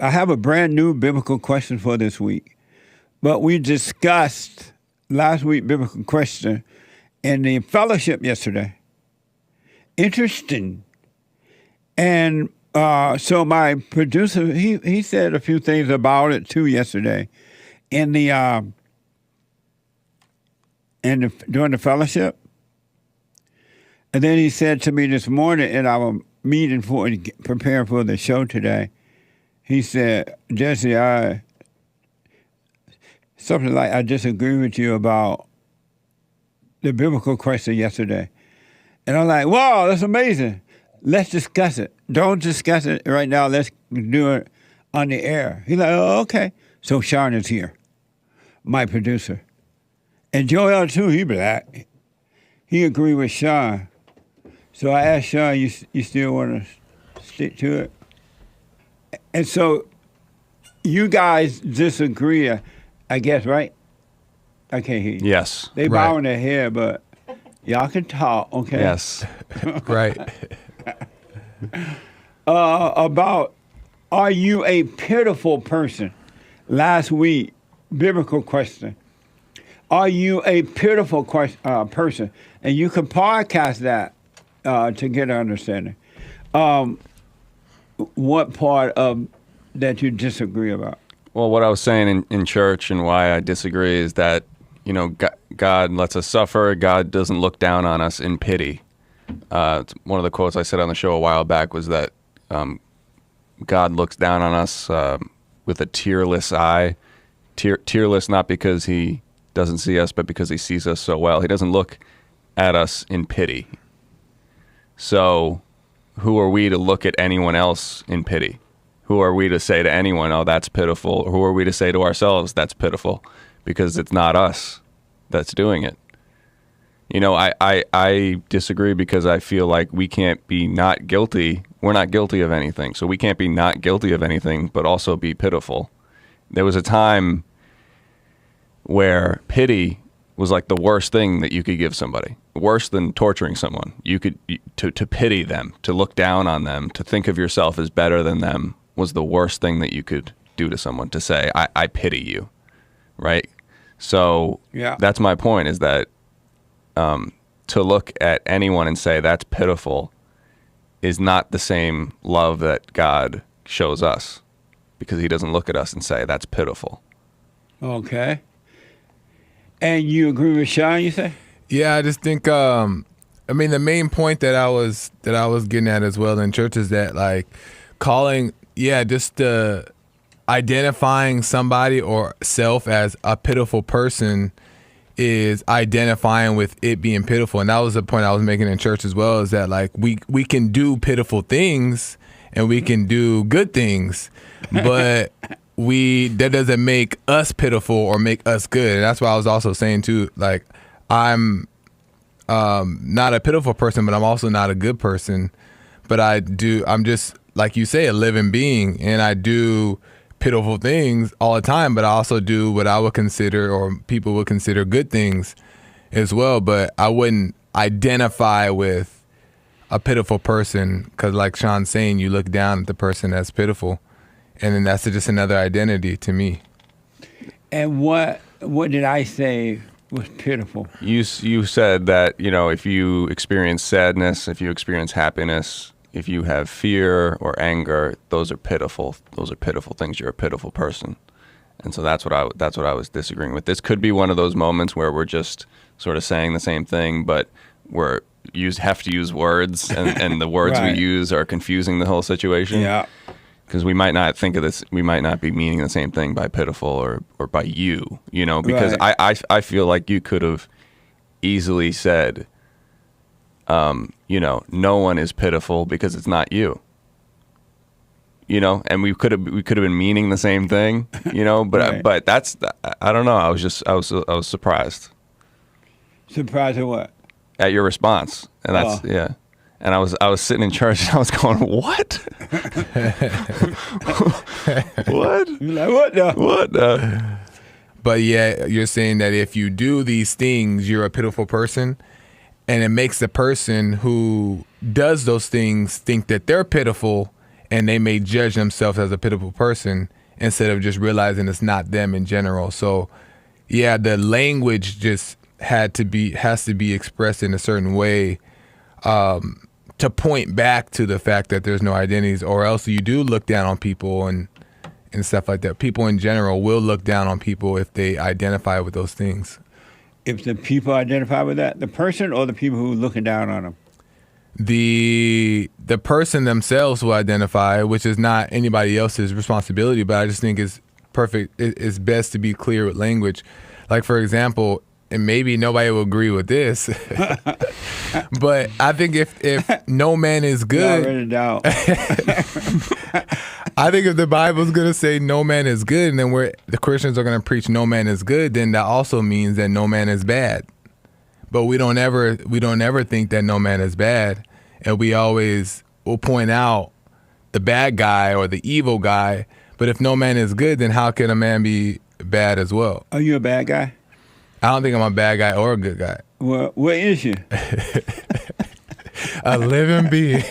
I have a brand new biblical question for this week. But we discussed last week biblical question in the fellowship yesterday. Interesting. And so my producer, he said a few things about it too yesterday in the during the fellowship. And then he said to me this morning in our meeting for preparing for the show today, he said, Jesse, something like, I disagree with you about the biblical question yesterday. And I'm like, wow, that's amazing. Let's discuss it. Don't discuss it right now. Let's do it on the air. He's like, oh, okay. So Sean is here, my producer. And Joel, too, he black. He agreed with Sean. So I asked Sean, you still want to stick to it? And so you guys disagree, I guess, right? I can't hear you. Yes. They bowing their head, but y'all can talk, okay? Yes. Right. About, are you a pitiful person? Last week, biblical question. Are you a pitiful person? And you can podcast that to get an understanding. What part of that you disagree about? Well, what I was saying in church and why I disagree is that, you know, God lets us suffer. God doesn't look down on us in pity. One of the quotes I said on the show a while back was that God looks down on us with a tearless eye. Tearless not because he doesn't see us, but because he sees us so well. He doesn't look at us in pity. So who are we to look at anyone else in pity? Who are we to say to anyone, oh, that's pitiful? Or who are we to say to ourselves, that's pitiful? Because it's not us that's doing it. You know, I disagree because I feel like we can't be not guilty. We're not guilty of anything. So we can't be not guilty of anything, but also be pitiful. There was a time where pity was like the worst thing that you could give somebody. Worse than torturing someone. You could to pity them, to look down on them, to think of yourself as better than them was the worst thing that you could do to someone, to say, I pity you, right? So that's my point, is that to look at anyone and say that's pitiful is not the same love that God shows us, because he doesn't look at us and say that's pitiful. Okay. And you agree with Sean, you say? Yeah, I just think I mean the main point that I was getting at as well in church is that like calling just identifying somebody or self as a pitiful person is identifying with it being pitiful. And that was the point I was making in church as well, is that like we can do pitiful things and we can do good things, but that doesn't make us pitiful or make us good. And that's why I was also saying too, like I'm not a pitiful person, but I'm also not a good person. But I'm just, like you say, a living being, and I do pitiful things all the time, but I also do what I would consider, or people would consider, good things as well. But I wouldn't identify with a pitiful person, because like Sean's saying, you look down at the person that's pitiful, and then that's just another identity to me. And what did I say was pitiful? You said that, you know, if you experience sadness, if you experience happiness, if you have fear or anger, those are pitiful. Those are pitiful things. You're a pitiful person. And so that's what I was disagreeing with. This could be one of those moments where we're just sort of saying the same thing, but have to use words, and the words we use are confusing the whole situation. Yeah. Because we might not think of this, we might not be meaning the same thing by pitiful or by you know, because I feel like you could have easily said, you know, no one is pitiful because it's not you. You know, and we could have been meaning the same thing, you know, but but that's, I don't know. I was surprised. Surprised at what? At your response, and that's And I was sitting in church and I was going, what? What? You're like, what the? What the? But yeah, you're saying that if you do these things, you're a pitiful person, and it makes the person who does those things think that they're pitiful, and they may judge themselves as a pitiful person instead of just realizing it's not them in general. So yeah, the language just has to be expressed in a certain way to point back to the fact that there's no identities, or else you do look down on people and stuff like that. People in general will look down on people if they identify with those things. If the people identify with that, the person or the people who are looking down on them? The person themselves will identify, which is not anybody else's responsibility, but I just think it's perfect. It's best to be clear with language. Like, for example, and maybe nobody will agree with this, but I think if no man is good, I think if the Bible's going to say no man is good, and then the Christians are going to preach no man is good, then that also means that no man is bad. But we don't ever think that no man is bad, and we always will point out the bad guy or the evil guy. But if no man is good, then how can a man be bad as well? Are you a bad guy? I don't think I'm a bad guy or a good guy. Well, what is you? A living being.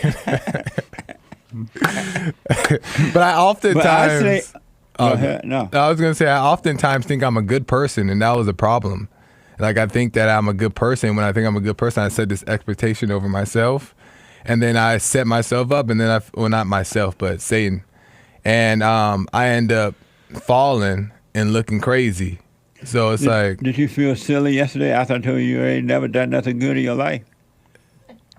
But I oftentimes... No. I was going to say, I oftentimes think I'm a good person, and that was a problem. Like, I think that I'm a good person. When I think I'm a good person, I set this expectation over myself, and then I set myself up, and then not myself, but Satan. And I end up falling and looking crazy. So it's Did you feel silly yesterday after I told you ain't never done nothing good in your life?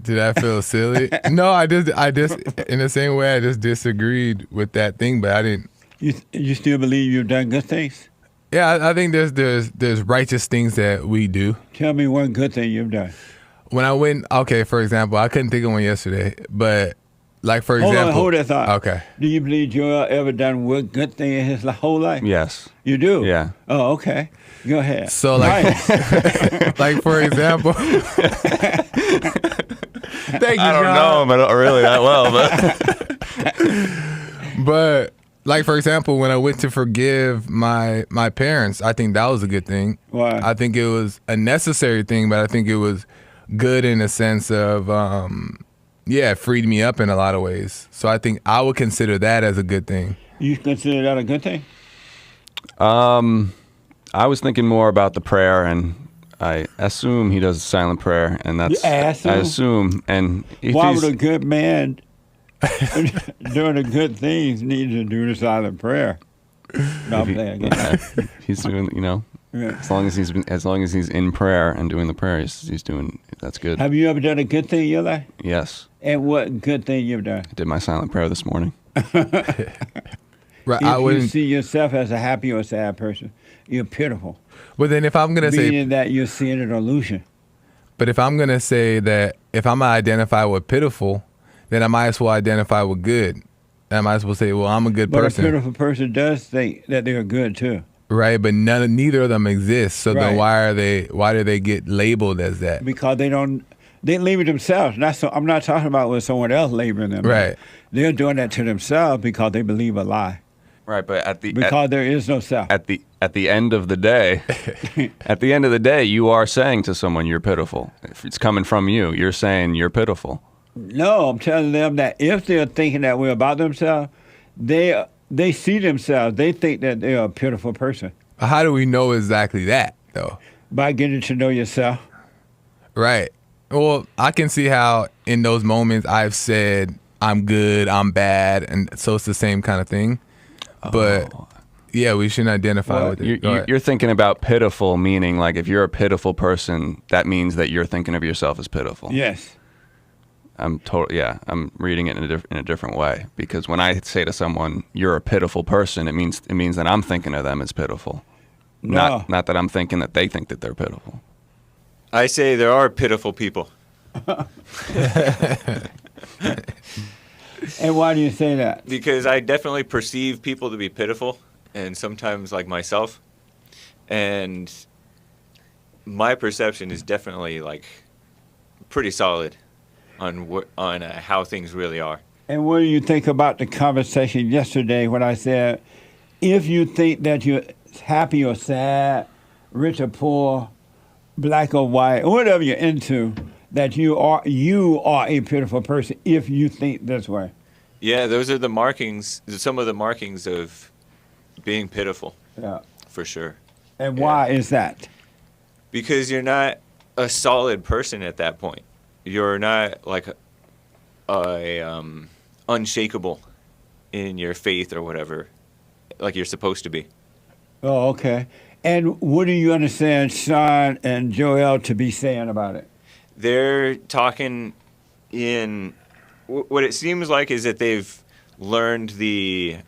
Did I feel silly? No, I just in the same way I just disagreed with that thing, but I didn't. You still believe you've done good things? Yeah, I think there's righteous things that we do. Tell me one good thing you've done. When I went, okay, for example, I couldn't think of one yesterday, but like, for example. Hold that thought. Okay. Do you believe Joel ever done one good thing in his whole life? Yes. You do? Yeah. Oh, okay. Go ahead. So like, like for example. Thank you, I don't John. know him really that well, but But like, for example, when I went to forgive my parents, I think that was a good thing. Why? I think it was a necessary thing, but I think it was good in a sense of, it freed me up in a lot of ways. So I think I would consider that as a good thing. You consider that a good thing? I was thinking more about the prayer, and I assume he does a silent prayer, and that's I assume. And why would a good man doing the good things need to do the silent prayer? No, I'm playing again. He's doing, Yeah. as long as he's in prayer and doing the prayer, he's doing. That's good. Have you ever done a good thing in your life? Yes. And what good thing you've done? I did my silent prayer this morning. Right. If you see yourself as a happy or sad person, you're pitiful. But then if I'm going to say... Meaning that you're seeing an illusion. But if I'm going to say that if I'm going to identify with pitiful, then I might as well identify with good. And I might as well say, well, I'm a good person. But a pitiful person does think that they're good too. Right, but neither of them exist. So then Right. why do they get labeled as that? Because they label themselves. I'm not talking about with someone else labeling them. Right. They're doing that to themselves because they believe a lie. Right, but because there is no self. At the end of the day, you are saying to someone you're pitiful. If it's coming from you, you're saying you're pitiful. No, I'm telling them that if they're thinking that way about themselves, they see themselves. They think that they're a pitiful person. How do we know exactly that, though? By getting to know yourself. Right. Well, I can see how in those moments I've said I'm good, I'm bad, and so it's the same kind of thing. But yeah, we shouldn't identify with it. You're thinking about pitiful, meaning like if you're a pitiful person, that means that you're thinking of yourself as pitiful. Yes. I'm reading it in a different way, because when I say to someone you're a pitiful person, it means that I'm thinking of them as pitiful. No. Not that I'm thinking that they think that they're pitiful. I say there are pitiful people. And why do you say that? Because I definitely perceive people to be pitiful, and sometimes like myself. And my perception is definitely like pretty solid on how things really are. And what do you think about the conversation yesterday when I said, if you think that you're happy or sad, rich or poor, black or white, or whatever you're into, that you are a pitiful person if you think this way? Yeah, those are the markings. Some of the markings of being pitiful, Yeah. for sure. And why is that? Because you're not a solid person at that point. You're not like a unshakable in your faith or whatever, like you're supposed to be. Oh, okay. And what do you understand Sean and Joel to be saying about it? They're talking in what it seems like is that they've learned the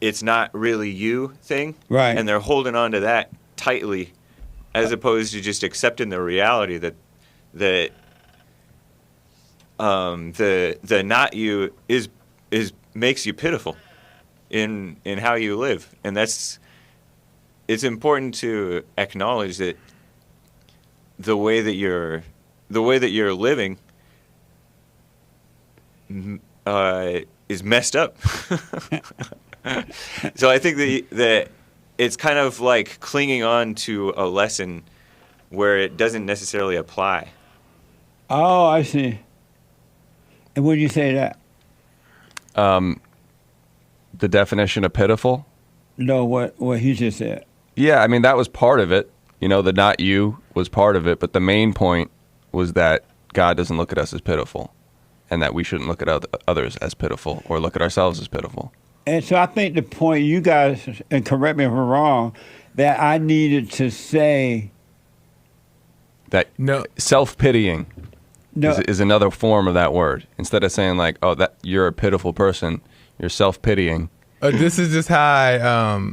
it's not really you thing, Right. and they're holding on to that tightly, as opposed to just accepting the reality that the not you is makes you pitiful in how you live, and it's important to acknowledge that the way that you're living is messed up. So I think that it's kind of like clinging on to a lesson where it doesn't necessarily apply. Oh, I see. And when you say that? The definition of pitiful? No, what he just said. Yeah, I mean, that was part of it. You know, the not you was part of it, but the main point was that God doesn't look at us as pitiful, and that we shouldn't look at others as pitiful or look at ourselves as pitiful. And so I think the point you guys, and correct me if I'm wrong, that I needed to say That No. self-pitying no. is another form of that word. Instead of saying like, oh, that you're a pitiful person, you're self-pitying. This is just how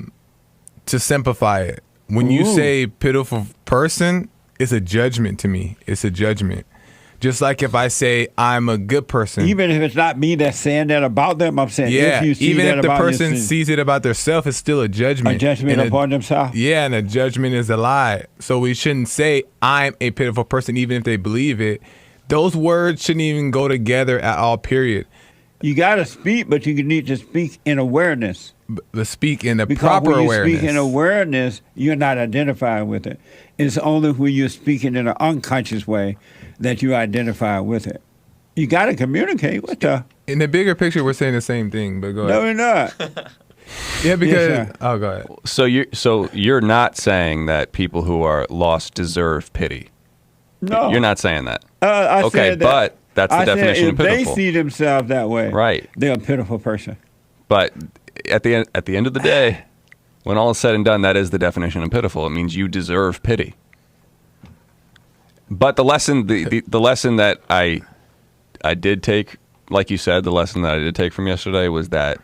to simplify it. When you Ooh. say pitiful person, it's a judgment to me. It's a judgment. Just like if I say I'm a good person. Even if it's not me that's saying that about them, I'm saying yeah, if you see even that if the about person yourself, sees it about themselves, it's still a judgment. a judgment And upon themselves. Yeah, and a judgment is a lie. So we shouldn't say I'm a pitiful person, even if they believe it. Those words shouldn't even go together at all, period. You got to speak, but you need to speak in awareness. But speak in the Because proper when you awareness. speak in awareness, you're not identifying with it. It's only when you're speaking in an unconscious way that you identify with it. You got to communicate with the. In the bigger picture, we're saying the same thing, but go No, ahead. we're not. Yeah, because sir. oh, go ahead. So you're not saying that people who are lost deserve pity. No. You're not saying that. I Okay, said that. but that's the I said definition if of pitiful. they see themselves that way, Right. they're a pitiful person. But at the end of the day, when all is said and done, that is the definition of pitiful. It means you deserve pity. But the lesson, the lesson that I did take, like you said, the lesson that I did take from yesterday was that,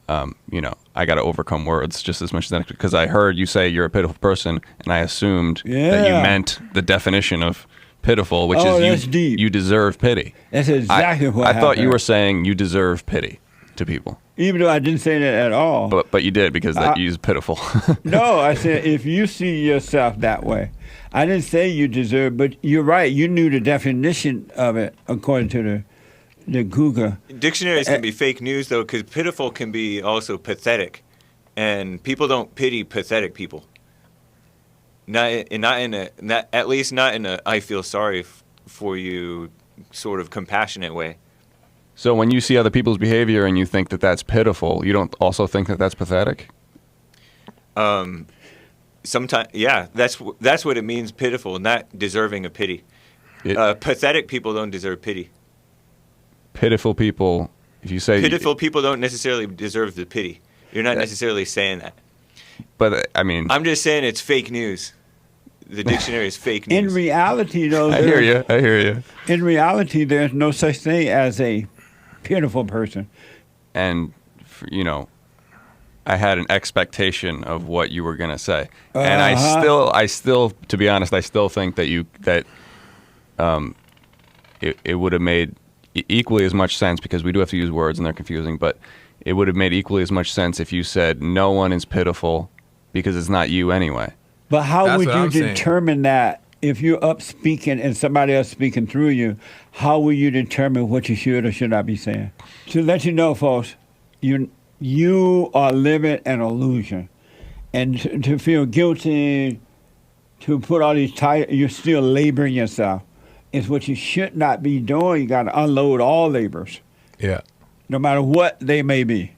I got to overcome words just as much as that, because I heard you say you're a pitiful person, and I assumed that you Yeah. meant the definition of pitiful, which Oh, is that's deep. you deserve pity. That's exactly what I thought you happened. were saying you deserve pity to people, Even though I didn't say that at all. but you did because that you use pitiful. No, I said if you see yourself that way. I didn't say you deserve, but you're right. You knew the definition of it according to the Google. Dictionaries can be fake news though, because pitiful can be also pathetic, and people don't pity pathetic people. Not at least not in a I feel sorry for you sort of compassionate way. So when you see other people's behavior and you think that that's pitiful, you don't also think that that's pathetic? Sometimes, yeah, that's what it means. Pitiful, not deserving of pity. Pathetic people don't deserve pity. Pitiful people, if you say Pitiful people don't necessarily deserve the pity. You're not necessarily saying that. but I mean, I'm just saying it's fake news. The dictionary is fake In news. reality, though, I hear you. in reality, there's no such thing as a pitiful person. And I had an expectation of what you were going to say. And I still, to be honest, I still think that it would have made equally as much sense, because we do have to use words and they're confusing, but it would have made equally as much sense if you said no one is pitiful because it's not you anyway. But how That's would what you I'm saying. determine that if you're up speaking and somebody else speaking through you? How will you determine what you should or should not be saying? To let you know, folks, you are living an illusion. And to feel guilty, to put all these titles, you're still laboring yourself. is what you should not be doing. You got to unload all labors, Yeah. no matter what they may be,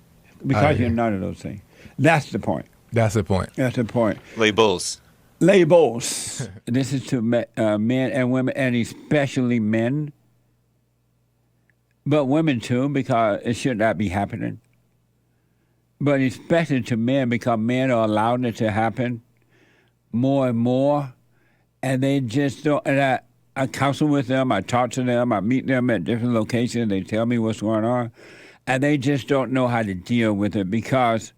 because agree. you're none of those things. That's the point. That's the point. That's the point. Labels. Labels. This is to men and women, and especially men, but women too, because it should not be happening. But especially to men, because men are allowing it to happen more and more, and they just don't. And I counsel with them, I talk to them, I meet them at different locations. They tell me what's going on, and they just don't know how to deal with it because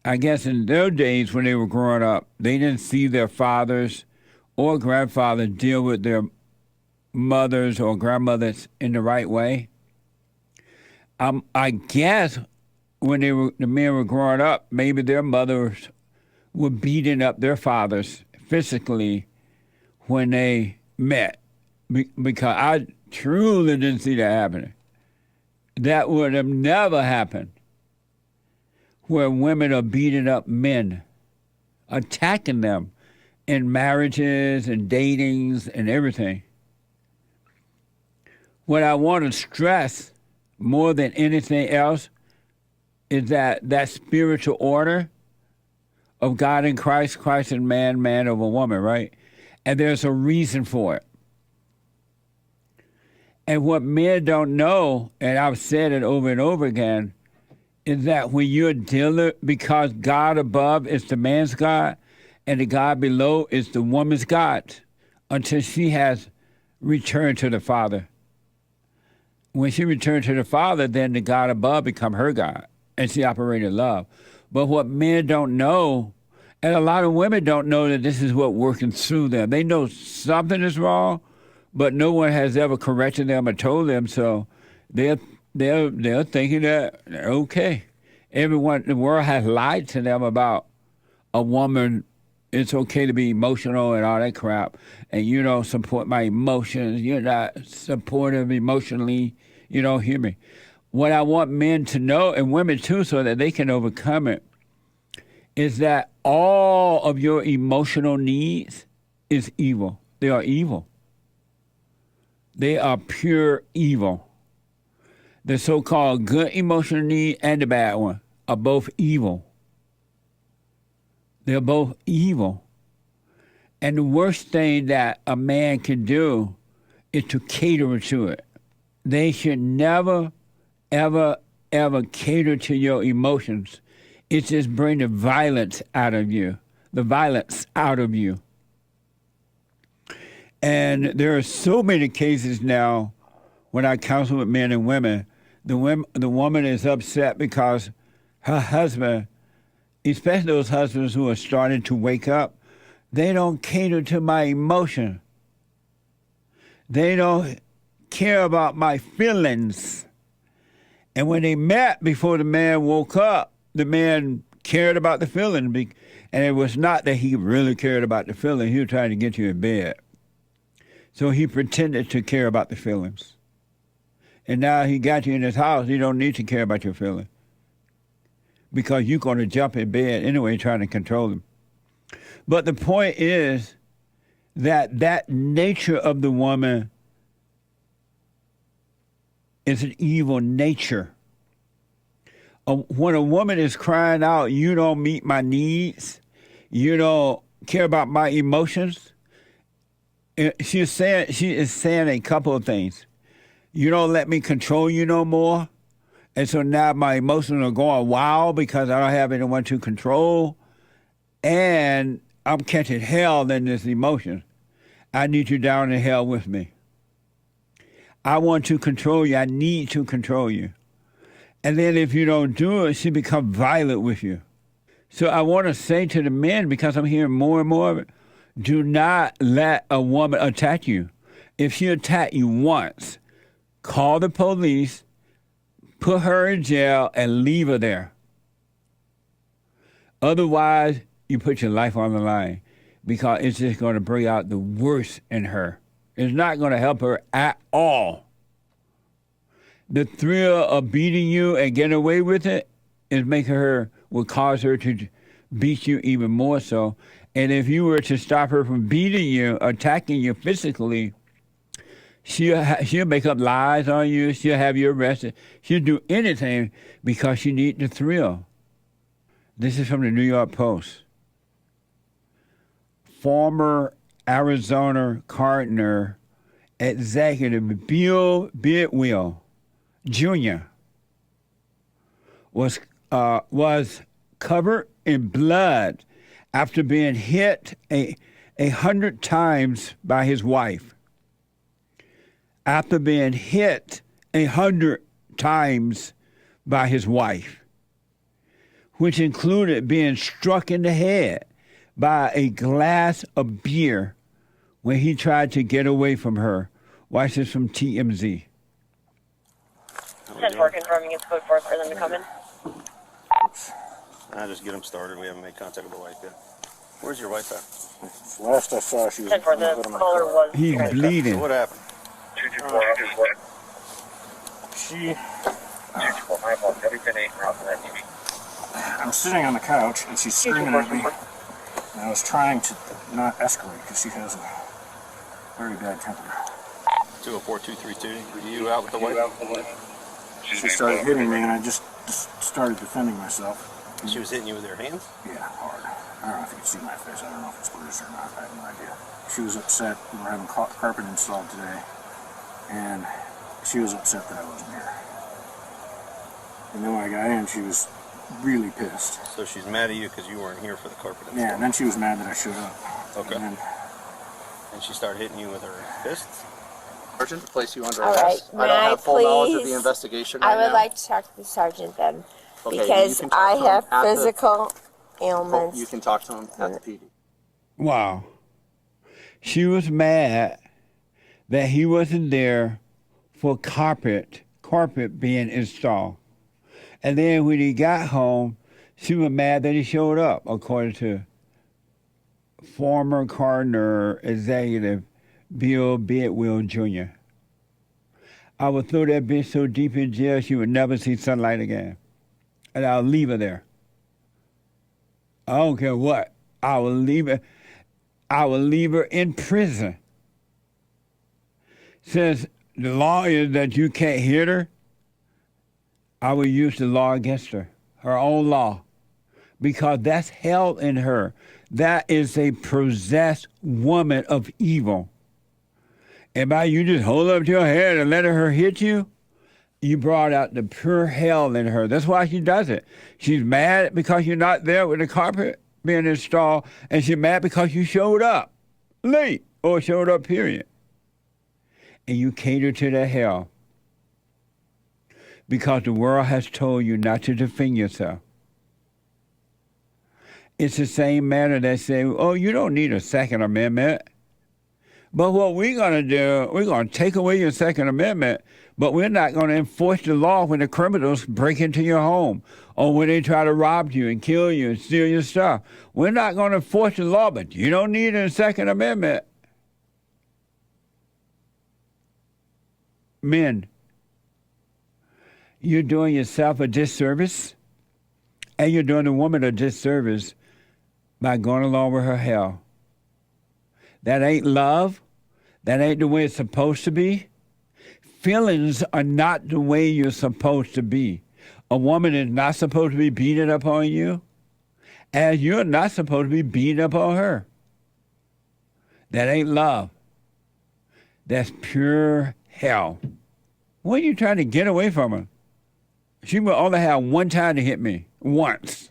I guess in their days when they were growing up, they didn't see their fathers or grandfathers deal with their mothers or grandmothers in the right way. I guess when the men were growing up, maybe their mothers were beating up their fathers physically when they met, because I truly didn't see that happening. That would have never happened, where women are beating up men, attacking them in marriages and datings and everything. What I want to stress more than anything else is that spiritual order of God in Christ, Christ in man, man over woman, right? And there's a reason for it. And what men don't know, and I've said it over and over again, is that when you're dealing, because God above is the man's God and the God below is the woman's God, until she has returned to the Father. When she returned to the Father, then the God above become her God, and she operated love. But what men don't know, and a lot of women don't know, that this is what working through them. They know something is wrong, but no one has ever corrected them or told them, so they're thinking that they're okay. Everyone in the world has lied to them about a woman. It's okay to be emotional and all that crap, and you don't support my emotions. You're not supportive emotionally. You don't hear me. What I want men to know, and women too, so that they can overcome it, is that all of your emotional needs is evil. They are evil. They are pure evil. The so-called good emotional need and the bad one are both evil. They're both evil. And the worst thing that a man can do is to cater to it. They should never, ever, ever cater to your emotions. It just brings the violence out of you. The violence out of you. And there are so many cases now when I counsel with men and women, the woman is upset because her husband, especially those husbands who are starting to wake up, they don't cater to my emotion. They don't care about my feelings. And when they met before the man woke up, the man cared about the feeling. And it was not that he really cared about the feeling. He was trying to get you in bed. So he pretended to care about the feelings. And now he got you in his house. He don't need to care about your feelings, because you're going to jump in bed anyway trying to control him. But the point is that nature of the woman is an evil nature. When a woman is crying out, you don't meet my needs, you don't care about my emotions, she is saying a couple of things. You don't let me control you no more. And so now my emotions are going wild because I don't have anyone to control. And I'm catching hell in this emotion. I need you down in hell with me. I want to control you. I need to control you. And then if you don't do it, she becomes violent with you. So I want to say to the men, because I'm hearing more and more of it, do not let a woman attack you. If she attacks you once, call the police, put her in jail, and leave her there. Otherwise, you put your life on the line, because it's just going to bring out the worst in her. It's not going to help her at all. The thrill of beating you and getting away with it will cause her to beat you even more so. And if you were to stop her from beating you, attacking you physically, She'll make up lies on you. She'll have you arrested. She'll do anything because she needs the thrill. This is from the New York Post. Former Arizona Cardinal executive Bill Bidwell Jr. was covered in blood after being hit 100 times by his wife. After being hit 100 times by his wife, which included being struck in the head by a glass of beer when he tried to get away from her. Watch this from TMZ. 10-4 confirming it's code 4 for them to come in. I just get them started. We haven't made contact with the wife yet. Where's your wife at? Last I saw, she was 10-4, the caller was... He's bleeding. What happened? 224. She. 224, my fault. Every 10-8 route for that TV. I'm sitting on the couch and she's screaming at me. And I was trying to not escalate because she has a very bad temper. 204-232. Were you out with the wife? She started hitting me and I just started defending myself. She was hitting you with her hands? Yeah, hard. I don't know if you can see my face. I don't know if it's bruised or not. I have no idea. She was upset. We were having carpet installed today. And she was upset that I wasn't here. And then when I got in, she was really pissed. So she's mad at you because you weren't here for the carpet install? Yeah, and then she was mad that I showed up. Okay. And she started hitting you with her fists? Sergeant, to place you under All right. arrest. May I don't have full knowledge of the please- investigation right I would now. like to talk to the sergeant then, Okay, you because can talk I to him have at the- physical Oh, ailments. you can talk to him at the PD. Wow. She was mad that he wasn't there for carpet being installed. And then when he got home, she was mad that he showed up, according to former Cardinal executive Bill Bidwell Jr. I would throw that bitch so deep in jail she would never see sunlight again. And I'll leave her there. I don't care what. I will leave her in prison. Since the law is that you can't hit her, I will use the law against her own law, because that's hell in her. That is a possessed woman of evil. And by you just hold up your head and let her hit you, you brought out the pure hell in her. That's why she does it. She's mad because you're not there with the carpet being installed, and she's mad because you showed up late or showed up, period. And you cater to that hell because the world has told you not to defend yourself. It's the same manner that say, oh, you don't need a Second Amendment. But what we're going to do, we're going to take away your Second Amendment, but we're not going to enforce the law when the criminals break into your home or when they try to rob you and kill you and steal your stuff. We're not going to enforce the law, but you don't need a Second Amendment. Men, you're doing yourself a disservice, and you're doing the woman a disservice by going along with her hell. That ain't love. That ain't the way it's supposed to be. Feelings are not the way you're supposed to be. A woman is not supposed to be beating up on you, and you're not supposed to be beating up on her. That ain't love. That's pure hell. What are you trying to get away from her? She will only have one time to hit me, once.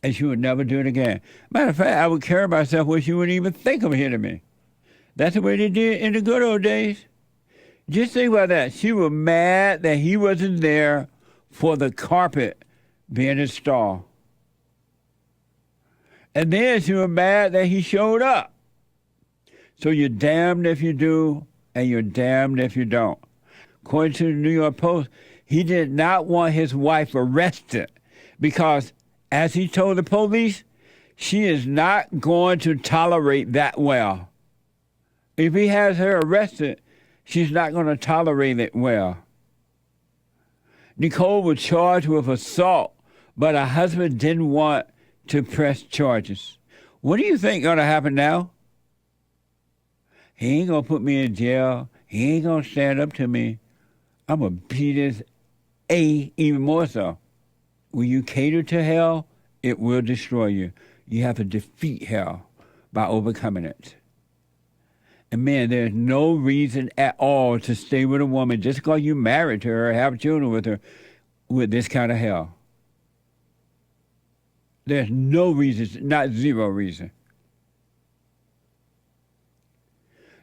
And she would never do it again. Matter of fact, I would carry myself where she wouldn't even think of hitting me. That's the way they did in the good old days. Just think about that. She was mad that he wasn't there for the carpet being installed. And then she was mad that he showed up. So you're damned if you do, and you're damned if you don't. According to the New York Post, he did not want his wife arrested because, as he told the police, she is not going to tolerate that well. If he has her arrested, she's not going to tolerate it well. Nicole was charged with assault, but her husband didn't want to press charges. What do you think going to happen now? He ain't gonna put me in jail. He ain't gonna stand up to me. I'm gonna beat his A even more so. When you cater to hell, it will destroy you. You have to defeat hell by overcoming it. And man, there's no reason at all to stay with a woman just because you married to her or have children with her with this kind of hell. There's no reason, not zero reason.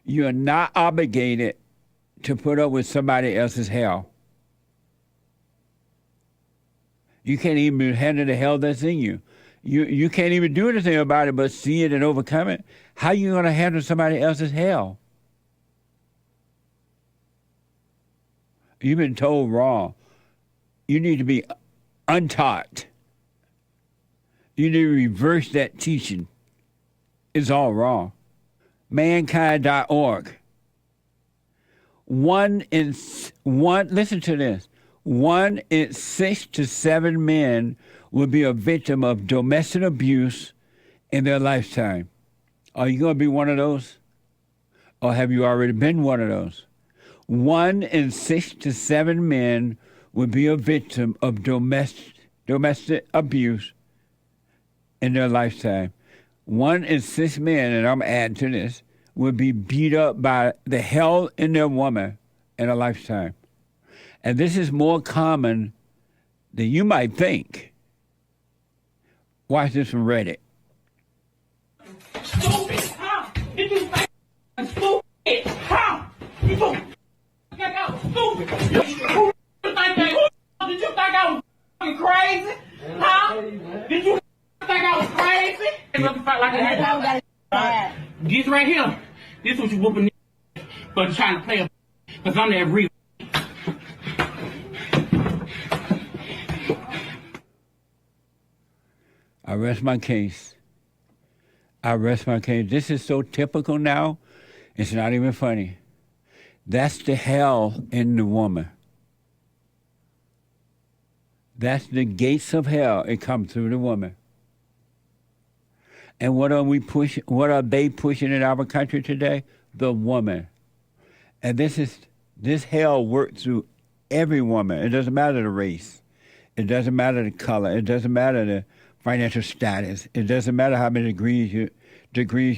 You're not obligated to put up with somebody else's hell. You can't even handle the hell that's in you. You can't even do anything about it but see it and overcome it. How are you going to handle somebody else's hell? You've been told wrong. You need to be untaught. You need to reverse that teaching. It's all wrong. Mankind.org. Listen to this. 1 in 6 to 7 men will be a victim of domestic abuse in their lifetime. Are you going to be one of those? Or have you already been one of those? 1 in 6 to 7 men will be a victim of domestic abuse in their lifetime. 1 in 6 men, and I'm adding to this, will be beat up by the hell in their woman in a lifetime. And this is more common than you might think. Watch this from Reddit. Stupid, huh? Did you think stupid, huh? You think I was stupid? Did you think I was crazy? Huh? Did you think I was crazy? This right here, this was you whooping but trying to play a because I'm that real. I rest my case. This is so typical now, it's not even funny. That's the hell in the woman. That's the gates of hell. It comes through the woman. And what are they pushing in our country today? The woman. And this hell works through every woman. It doesn't matter the race. It doesn't matter the color. It doesn't matter the financial status. It doesn't matter how many degrees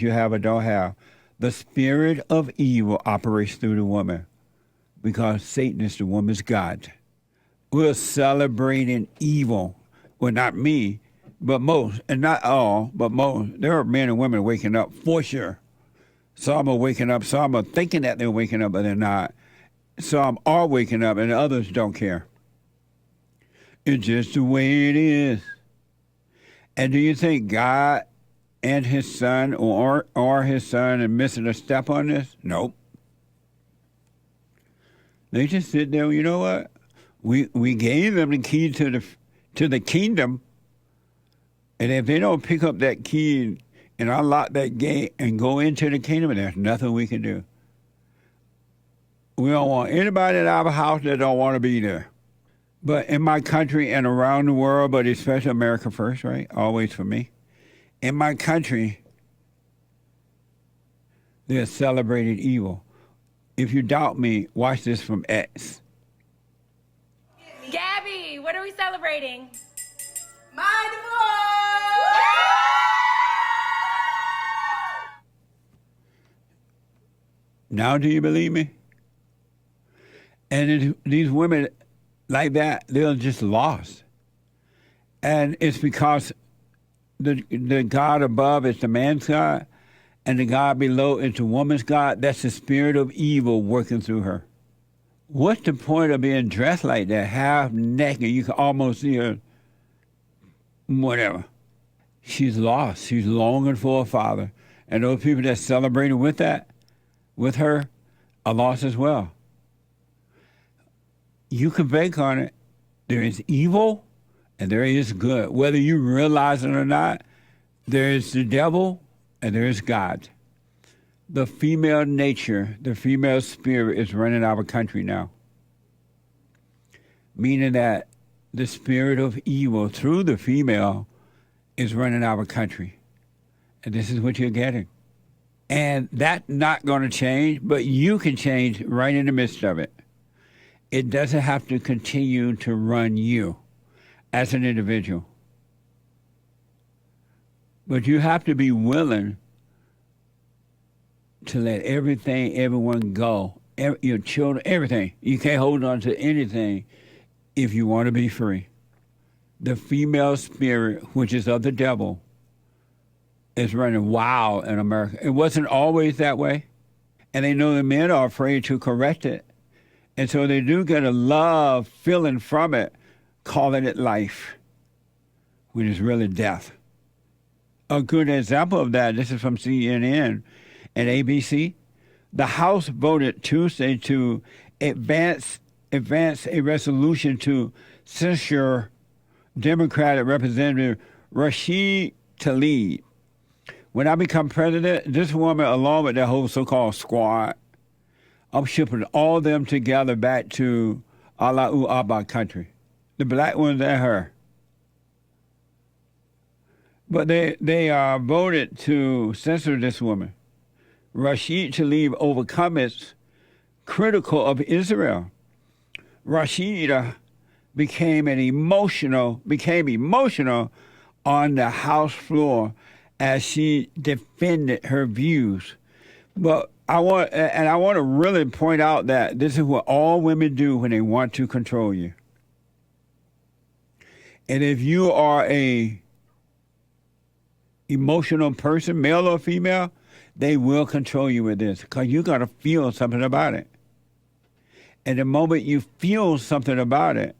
you have or don't have. The spirit of evil operates through the woman because Satan is the woman's God. We're celebrating evil. Well, not me, but most, and not all, but most. There are men and women waking up for sure. Some are waking up, some are thinking that they're waking up, but they're not. Some are waking up and others don't care. It's just the way it is. And do you think God and his son or his son are missing a step on this? Nope. They just sit there, you know what? We gave them the key to the kingdom. And if they don't pick up that key and unlock that gate and go into the kingdom, there's nothing we can do. We don't want anybody in our house that don't want to be there. But in my country and around the world, but especially America first, right? Always for me. In my country, they're celebrating evil. If you doubt me, watch this from X. Gabby, what are we celebrating? My divorce! Now do you believe me? And these women like that, they're just lost. And it's because the God above is the man's God, and the God below is the woman's God. That's the spirit of evil working through her. What's the point of being dressed like that, half naked? You can almost see her, whatever. She's lost. She's longing for a father. And those people that celebrated with her, are lost as well. You can bank on it. There is evil and there is good. Whether you realize it or not, there is the devil and there is God. The female nature, the female spirit is running our country now. Meaning that the spirit of evil through the female is running our country. And this is what you're getting. And that's not going to change, but you can change right in the midst of it. It doesn't have to continue to run you as an individual. But you have to be willing to let everyone go. Your children, everything. You can't hold on to anything if you want to be free. The female spirit, which is of the devil, is running wild in America. It wasn't always that way. And they know the men are afraid to correct it. And so they do get a love feeling from it, calling it life, which is really death. A good example of that, this is from CNN and ABC. The House voted Tuesday to advance a resolution to censure Democratic Representative Rashid Tlaib. When I become president, this woman, along with that whole so-called squad, I'm shipping all them together back to Allahu Akbar country. The black ones and her. But they voted to censor this woman. Rashid Tlaib over comments critical of Israel. Rashida became emotional on the House floor as she defended her views. But I want to really point out that this is what all women do when they want to control you. And if you are a emotional person, male or female, they will control you with this because you got to feel something about it. And the moment you feel something about it,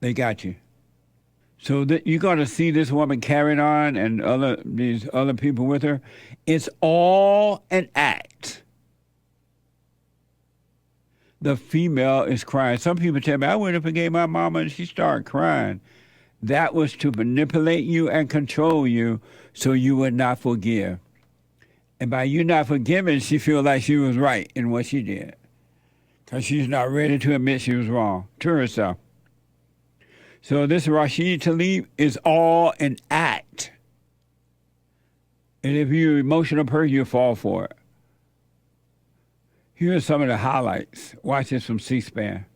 they got you. So you're going to see this woman carrying on and these other people with her. It's all an act. The female is crying. Some people tell me, I went and forgave my mama and she started crying. That was to manipulate you and control you so you would not forgive. And by you not forgiving, she feels like she was right in what she did because she's not ready to admit she was wrong to herself. So this Rashid Tlaib is all an act. And if you're an emotional person, you fall for it. Here are some of the highlights. Watch this from C-SPAN.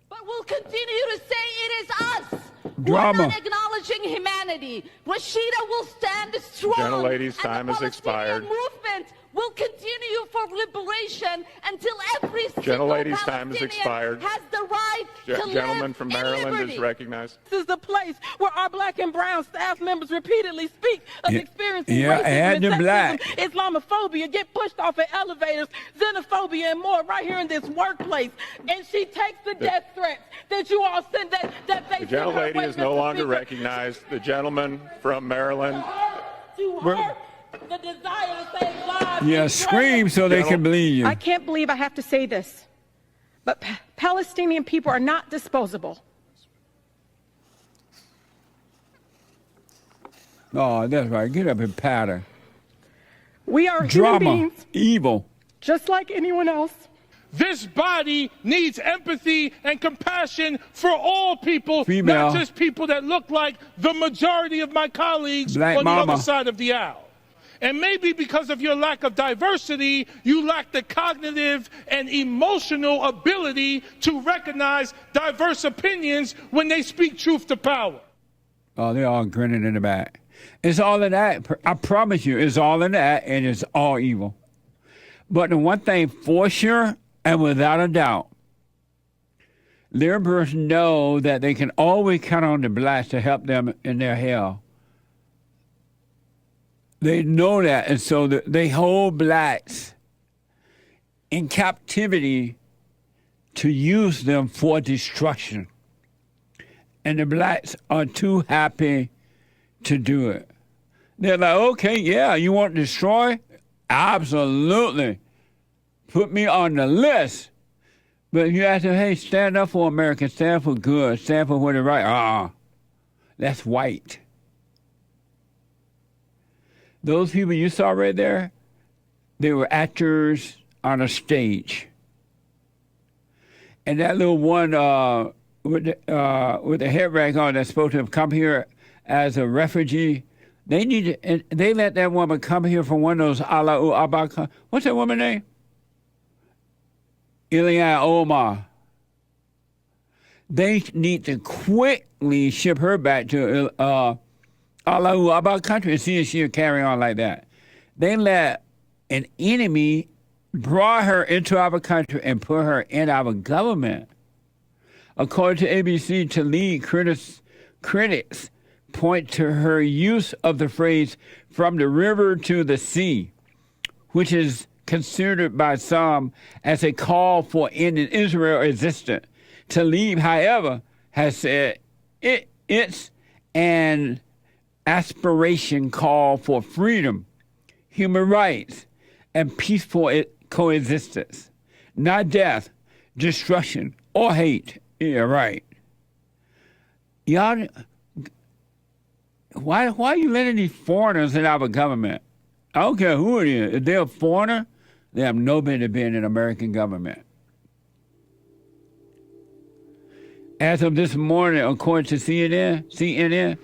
But we'll continue to say it is us. Drama. We're not acknowledging humanity. Rashida will stand strong. Gentlelady's time has expired. The movement will continue for liberation until every Gentlelady's single time has Palestinian expired. has the right to Gentleman live from in Maryland liberty. is recognized. This is the place where our black and brown staff members repeatedly speak of experiencing yeah, racism and the and black. sexism, Islamophobia, get pushed off at elevators, xenophobia, and more right here in this workplace. And she takes the death threats that you all send that they The gentlelady is no longer recognized. The gentleman from Maryland. to hurt the desire to save lives. Yeah, scream so they can believe you. I can't believe I have to say this, but Palestinian people are not disposable. Oh, that's right. Get up and patter. We are Drama, human beings, evil. just like anyone else. This body needs empathy and compassion for all people, Female. not just people that look like the majority of my colleagues Black on the mama. other side of the aisle. And maybe because of your lack of diversity, you lack the cognitive and emotional ability to recognize diverse opinions when they speak truth to power. Oh, they're all grinning in the back. It's all in that. I promise you, it's all in that, and it's all evil. But the one thing for sure, and without a doubt, liberals know that they can always count on the blacks to help them in their hell. They know that, and so they hold blacks in captivity to use them for destruction. And the blacks are too happy to do it. They're like, okay, yeah, you want to destroy? Absolutely. Put me on the list. But you ask them, hey, stand up for America, stand for good, stand for what is right. That's white. Those people you saw right there, they were actors on a stage. And that little one with the head rag on that's supposed to have come here as a refugee, They need to, and they let that woman come here from one of those Allahu Abba. What's that woman's name? Ilya Omar. They need to quickly ship her back to Allahu Abba country and see if she'll carry on like that. They let an enemy brought her into our country and put her in our government. According to ABC, to lead critics point to her use of the phrase "from the river to the sea," which is considered by some as a call for ending Israel existence. Tlaib, however, has said it's an aspiration call for freedom, human rights, and peaceful coexistence, not death, destruction, or hate. Yeah, right. Y'all, why are you letting these foreigners in our government? I don't care who it is. If they're a foreigner, they have no business being in American government. As of this morning, according to CNN,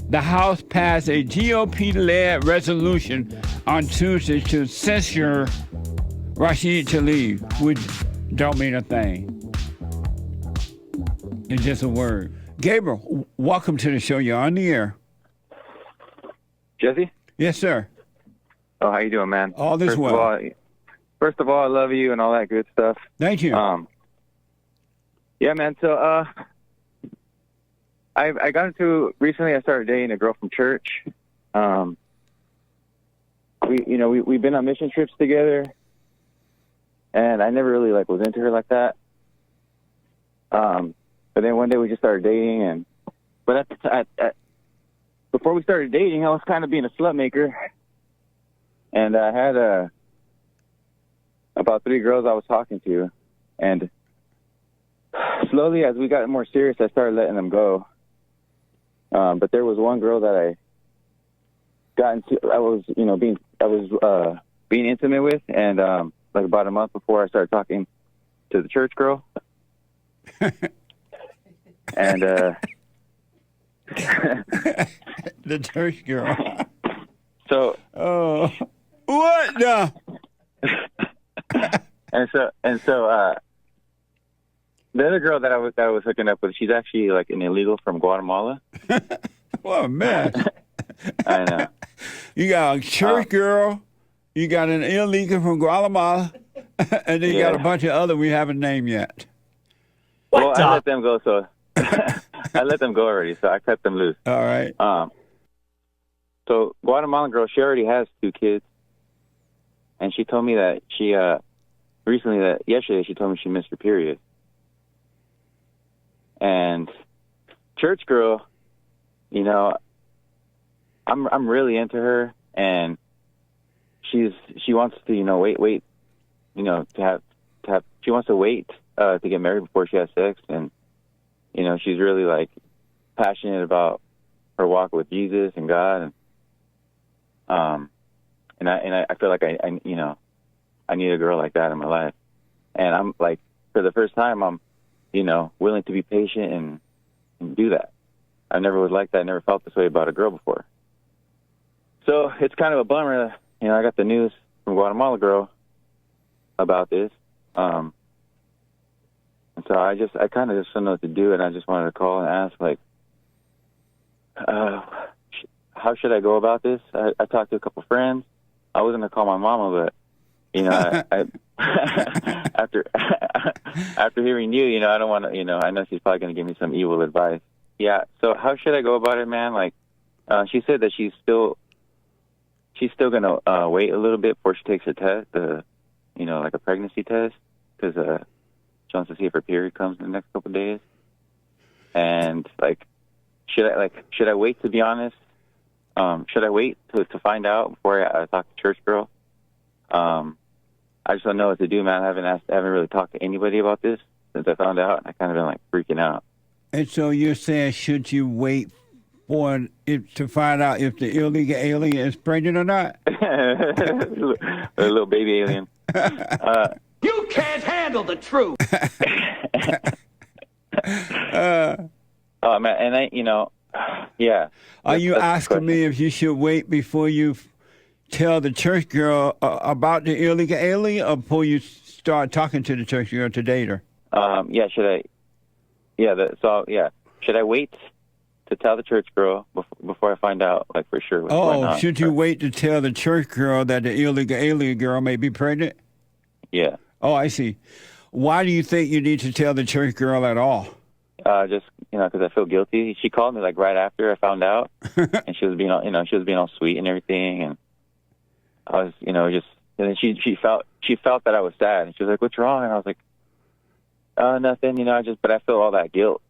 the House passed a GOP-led resolution on Tuesday to censure Rashid Tlaib, which don't mean a thing. It's just a word. Gabriel, welcome to the show. You're on the air. Jesse? Yes, sir. Oh, how you doing, man? All this well. First of all, I love you and all that good stuff. Thank you. Yeah, man. So, I got into recently. I started dating a girl from church. We've been on mission trips together, and I never really was into her like that. But then one day we just started dating, but before we started dating, I was kind of being a slut maker, and I had about 3 girls I was talking to, and slowly as we got more serious, I started letting them go. But there was one girl that I got into. I was being intimate with, and about a month before I started talking to the church girl, and the church girl. So, what the? and so, the other girl that I was hooking up with, she's actually an illegal from Guatemala. What a mess. I know. You got a church girl, you got an illegal from Guatemala, and then you got a bunch of other we haven't named yet. I let them go, so I let them go already, so I cut them loose. All right. So Guatemalan girl, she already has 2 kids, and she told me that she yesterday she told me she missed her period. And church girl, I'm really into her, and she wants to wait to have she wants to wait to get married before she has sex, and she's really passionate about her walk with Jesus and God, and I feel like I need a girl like that in my life, and I'm for the first time I'm willing to be patient and do that. I never was like that. I never felt this way about a girl before. So it's kind of a bummer. I got the news from Guatemala girl about this. And so I kind of just don't know what to do, and I just wanted to call and ask, how should I go about this? I talked to a couple friends. I was going to call my mama, but, I after hearing you, I don't want to, I know she's probably going to give me some evil advice. Yeah, so how should I go about it, man? She said that she's still going to wait a little bit before she takes a test, a pregnancy test, because she wants to see if her period comes in the next couple of days. And should I wait, to be honest? Should I wait to find out before I talk to church girl? I just don't know what to do, man. I haven't really talked to anybody about this since I found out, and I kind of been freaking out. And so you're saying, should you wait for it to find out if the illegal alien is pregnant or not? A little baby alien. You can't handle the truth. Oh man, and Yeah. Are you That's the asking me if you should wait before you tell the church girl about the illegal alien, or before you start talking to the church girl to date her? Yeah. Should I? Yeah. Should I wait to tell the church girl before I find out, like, for sure? What's going on? Should you wait to tell the church girl that the illegal alien girl may be pregnant? Yeah. Oh, I see. Why do you think you need to tell the church girl at all? Just because I feel guilty. She called me like right after I found out, and she was being all sweet and everything, and I was, just. And then she felt that I was sad, and she was like, "What's wrong?" And I was like, "Nothing, but I feel all that guilt."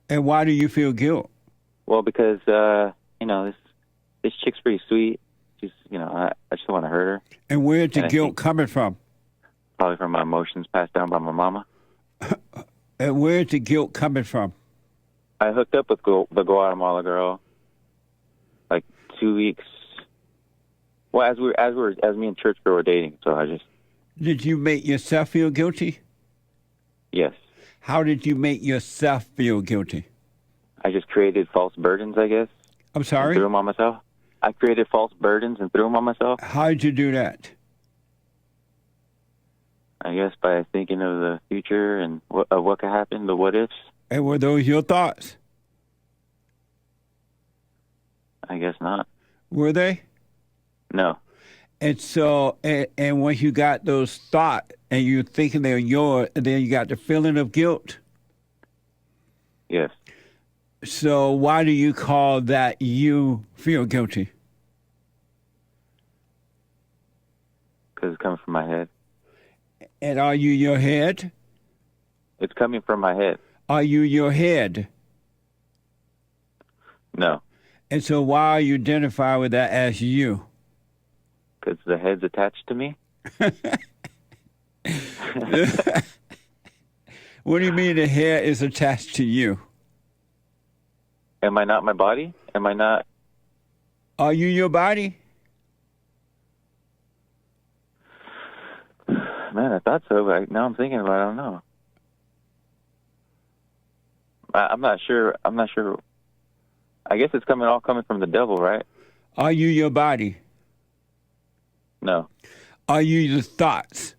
And why do you feel guilt? Well, because this chick's pretty sweet. She's, I just don't want to hurt her. And where's the guilt coming from? Probably from my emotions passed down by my mama. And where's the guilt coming from? I hooked up with the Guatemala girl like 2 weeks. Well, as me and church girl were dating, so I just. Did you make yourself feel guilty? Yes. How did you make yourself feel guilty? I just created false burdens, I guess. I'm sorry? And threw them on myself. I created false burdens and threw them on myself. How did you do that? I guess by thinking of the future and what could happen, the what ifs. And were those your thoughts? I guess not. Were they? No. And so, and when you got those thoughts and you're thinking they're yours, then you got the feeling of guilt? Yes. So why do you call that you feel guilty? Because it's coming from my head. And are you your head? It's coming from my head. Are you your head? No. And so why are you identify with that as you? Because the head's attached to me. What do you mean the hair is attached to you? Am I not my body? Am I not? Are you your body? Man, I thought so, but now I'm thinking about it, I don't know. I'm not sure. I guess it's all coming from the devil, right? Are you your body? No. Are you your thoughts?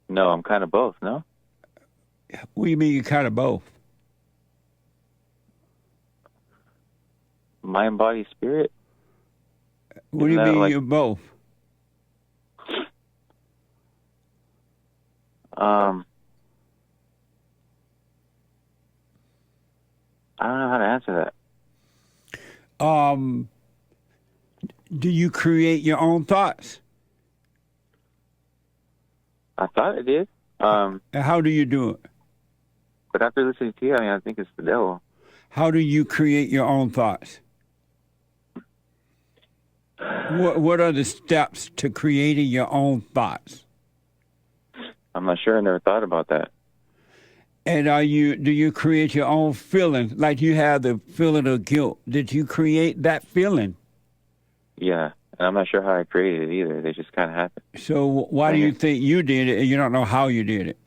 No, I'm kind of both, no? What do you mean you're kind of both? Mind, body, spirit? What do you mean you're both? I don't know how to answer that. Do you create your own thoughts? I thought I did. And how do you do it? But after listening to you, I think it's the devil. How do you create your own thoughts? What are the steps to creating your own thoughts? I'm not sure. I never thought about that. And do you create your own feeling? Like you have the feeling of guilt. Did you create that feeling? Yeah. And I'm not sure how I created it either. They just kind of happened. So why do you think you did it and you don't know how you did it?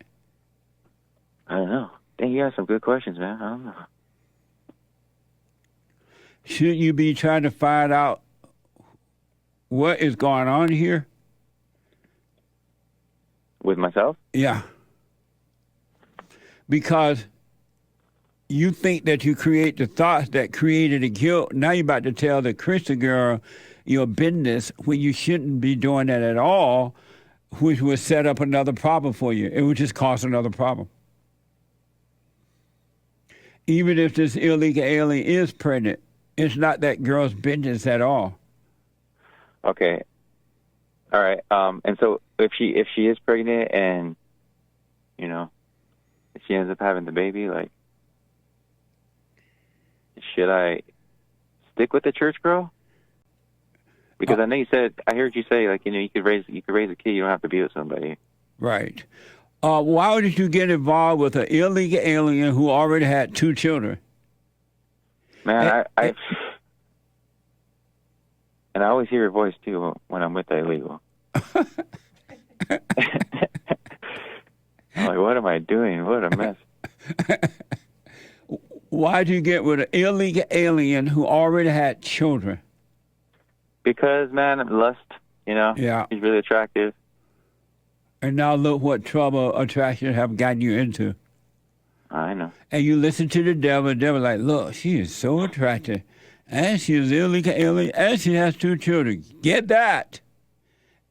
I don't know. Dang, you have some good questions, man. I don't know. Shouldn't you be trying to find out what is going on here? With myself? Yeah. Because you think that you create the thoughts that created the guilt. Now you're about to tell the Christian girl your business when you shouldn't be doing that at all, which would set up another problem for you. It would just cause another problem. Even if this illegal alien is pregnant, it's not that girl's business at all. Okay. All right. And so if she is pregnant and, if she ends up having the baby, like, should I stick with the church girl? Because I know I heard you say, like, you could raise a kid, you don't have to be with somebody. Right. Why did you get involved with an illegal alien who already had 2 children? Man, and I always hear your voice too when I'm with the illegal. I'm like, what am I doing? What a mess. Why'd you get with an illegal alien who already had children? Because, man, lust, you know? Yeah. He's really attractive. And now look what trouble attraction have gotten you into. I know. And you listen to the devil like, look, she is so attractive. And she is illegal alien, and she has 2 children. Get that.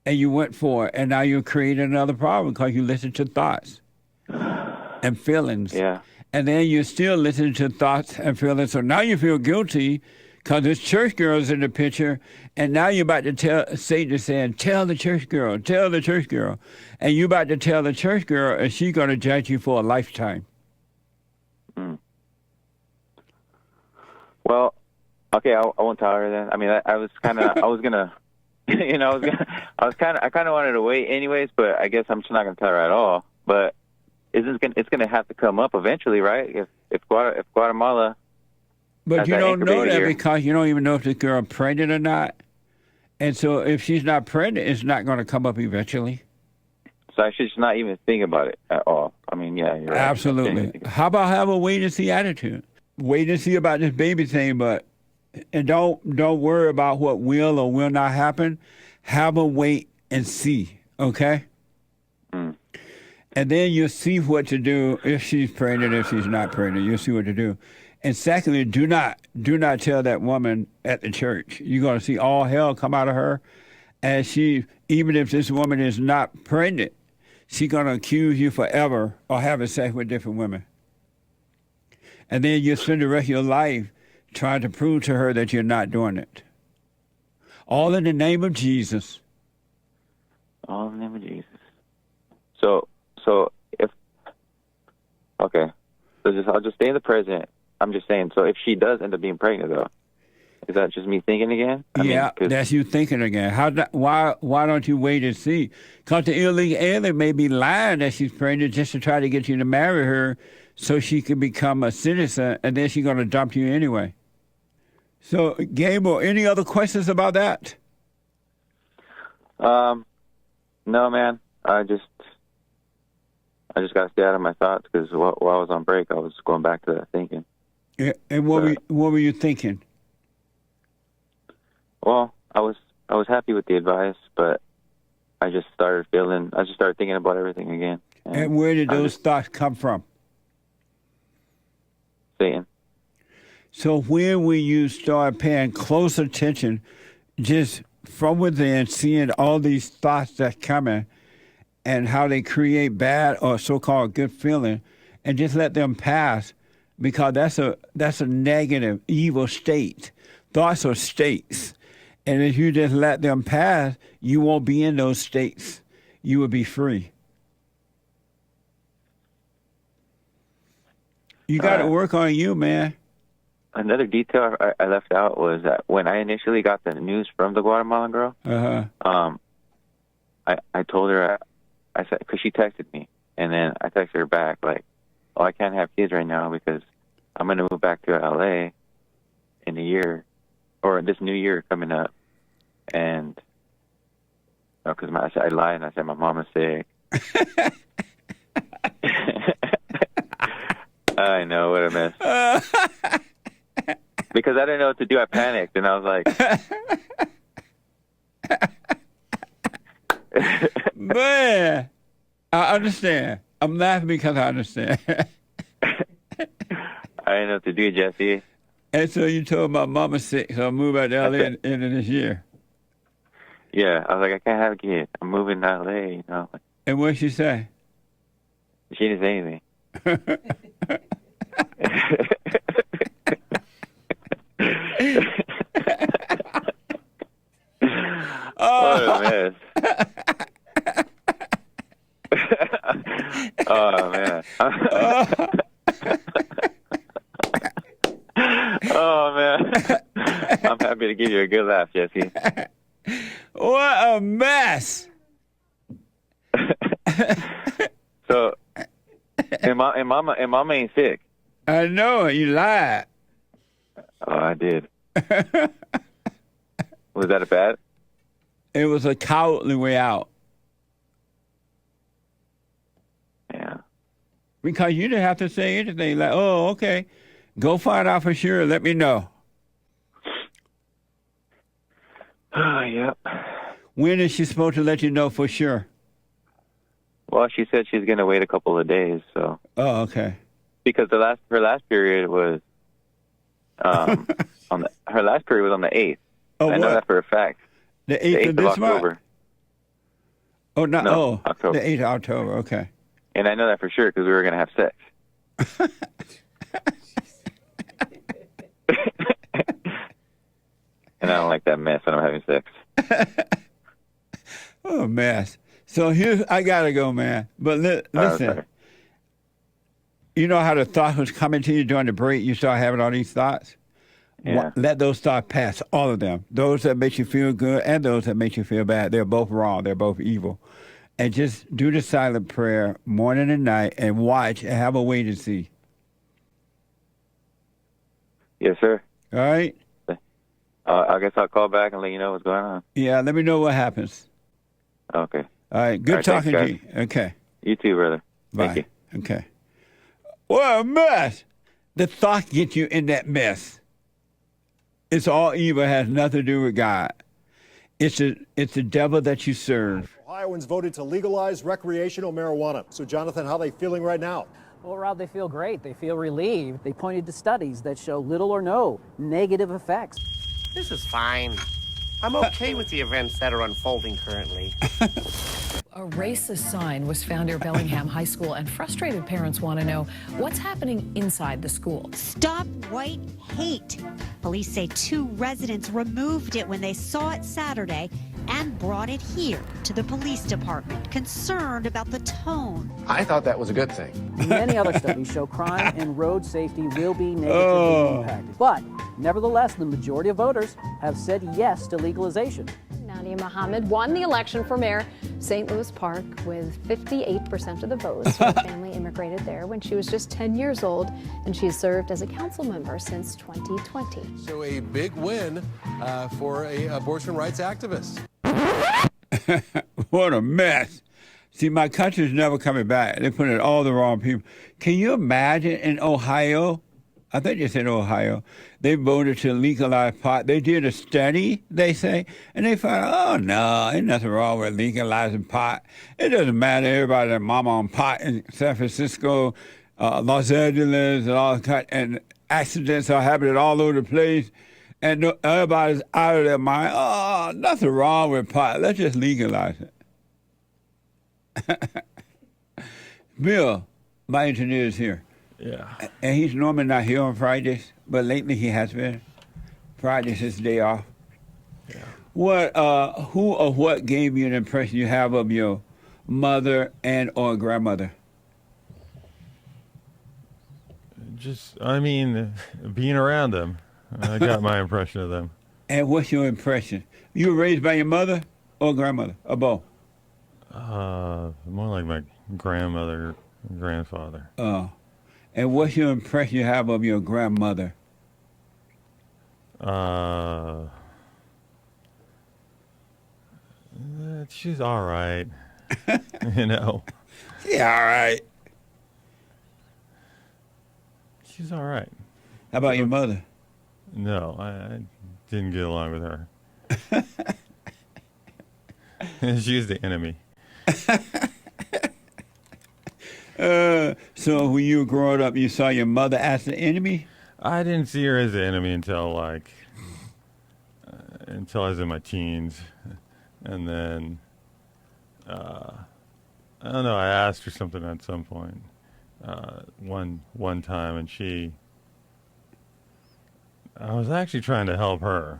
And you went for it, and now you're creating another problem because you listen to thoughts and feelings. Yeah. And then you're still listening to thoughts and feelings. So now you feel guilty because there's church girls in the picture, and now you're about to tell Satan is saying, tell the church girl, tell the church girl. And you're about to tell the church girl, and she's going to judge you for a lifetime. Well, okay, I won't tell her then. I mean, I was kind of, I was gonna, you know, I kind of wanted to wait anyways, but I guess I'm just not gonna tell her at all. But it's gonna have to come up eventually, right? If Guatemala. But has you that don't know incubator that here. because you don't even know if this girl pregnant or not. And so if she's not pregnant, it's not going to come up eventually. So I should just not even think about it at all. I mean, yeah, you're right. Absolutely. How about have a wait and see attitude? Wait and see about this baby thing, and don't worry about what will or will not happen. Have a wait and see, okay? And then you'll see what to do if she's pregnant, if she's not pregnant. You'll see what to do. And secondly, do not tell that woman at the church. You're going to see all hell come out of her. And even if this woman is not pregnant, she's going to accuse you forever of having sex with different women. And then you spend the rest of your life trying to prove to her that you're not doing it. All in the name of Jesus. All in the name of Jesus. So if okay, so I'll just stay in the present. I'm just saying. So if she does end up being pregnant, though, is that just me thinking again? I mean, that's you thinking again. Why don't you wait and see? Because the illegal alien may be lying that she's pregnant just to try to get you to marry her, so she can become a citizen, and then she's going to dump you anyway. So, Gabriel, any other questions about that? No, man. I just got to stay out of my thoughts because while I was on break, I was going back to that thinking. Yeah, and what were you thinking? Well, I was happy with the advice, but I just started thinking about everything again. And where did those thoughts come from? Satan. So when will you start paying close attention, just from within, seeing all these thoughts that's coming and how they create bad or so-called good feeling, and just let them pass, because that's a negative, evil state. Thoughts are states. And if you just let them pass, you won't be in those states. You will be free. You got to work on you, man. Another detail I left out was that when I initially got the news from the Guatemalan girl, I told her, I said, because she texted me, and then I texted her back like, "Oh, I can't have kids right now because I'm going to move back to LA in a year, or this new year coming up." And because I lied and I said my mom is sick. I know, what a mess. Because I didn't know what to do. I panicked, and I was like, man, I understand. I'm laughing because I understand. I didn't know what to do, Jesse. And so you told my mama's sick, so I'll move out to LA in this year. Yeah, I was like, I can't have a kid. I'm moving to LA, you know. And what'd she say? She didn't say anything. What a mess. Oh, man. Oh, man. I'm happy to give you a good laugh, Jesse. What a mess. So, and mama ain't sick. I know, you lied. Oh, I did. Was that a bad? It was a cowardly way out. Yeah. Because you didn't have to say anything like, oh, okay. Go find out for sure. Let me know. Yep. When is she supposed to let you know for sure? Well, she said she's going to wait a couple of days, so. Oh, okay. Because her last period was her last period was on the 8th. Oh, I know what? that for a fact. The 8th of this October. month? Oh, no. No, October. The 8th of October. Okay. And I know that for sure because we were going to have sex. And I don't like that mess when I'm having sex. Oh, mess. So I got to go, man. But listen, you know how the thoughts was coming to you during the break? You start having all these thoughts? Yeah. Let those thoughts pass, all of them. Those that make you feel good and those that make you feel bad. They're both wrong. They're both evil. And just do the silent prayer morning and night and watch and have a wait and see. Yes, sir. All right? I guess I'll call back and let you know what's going on. Yeah, let me know what happens. Okay. All right. Good talking to you. Okay. You too, brother. Bye. Thank you. Okay. What a mess. The thought gets you in that mess. It's all evil. It has nothing to do with God. It's the devil that you serve. Ohioans voted to legalize recreational marijuana. So, Jonathan, how are they feeling right now? Well, Rob, they feel great. They feel relieved. They pointed to studies that show little or no negative effects. This is fine. I'm okay with the events that are unfolding currently. A racist sign was found near Bellingham High School, and frustrated parents want to know what's happening inside the school. Stop white hate. Police say 2 residents removed it when they saw it Saturday and brought it here to the police department, concerned about the tone. I thought that was a good thing. Many other studies show crime and road safety will be negatively impacted. But nevertheless, the majority of voters have said yes to legalization. Nadia Muhammad won the election for mayor St. Louis Park with 58% of the votes. Her family immigrated there when she was just 10 years old, and she has served as a council member since 2020. So a big win for a abortion rights activist. What a mess. See, my country's never coming back. They put in all the wrong people. Can you imagine in Ohio? I think they said Ohio. They voted to legalize pot. They did a study, they say, and they found, oh, no, ain't nothing wrong with legalizing pot. It doesn't matter. Everybody that mama on pot in San Francisco, Los Angeles, and all that, and accidents are happening all over the place. And everybody's out of their mind. Oh, nothing wrong with pot. Let's just legalize it. Bill, my engineer, is here. Yeah. And he's normally not here on Fridays, but lately he has been. Friday's his day off. Yeah. Who or what gave you an impression you have of your mother and or grandmother? Being around them. I got my impression of them. And what's your impression? You were raised by your mother or grandmother, or both? More like my grandmother and grandfather. Oh. And what's your impression you have of your grandmother? She's all right. You know. Yeah, all right. She's all right. How about your mother? No, I didn't get along with her. She's the enemy. So when you were growing up, you saw your mother as the enemy? I didn't see her as the enemy until I was in my teens, and then I don't know. I asked her something at some point, one time, and I was actually trying to help her.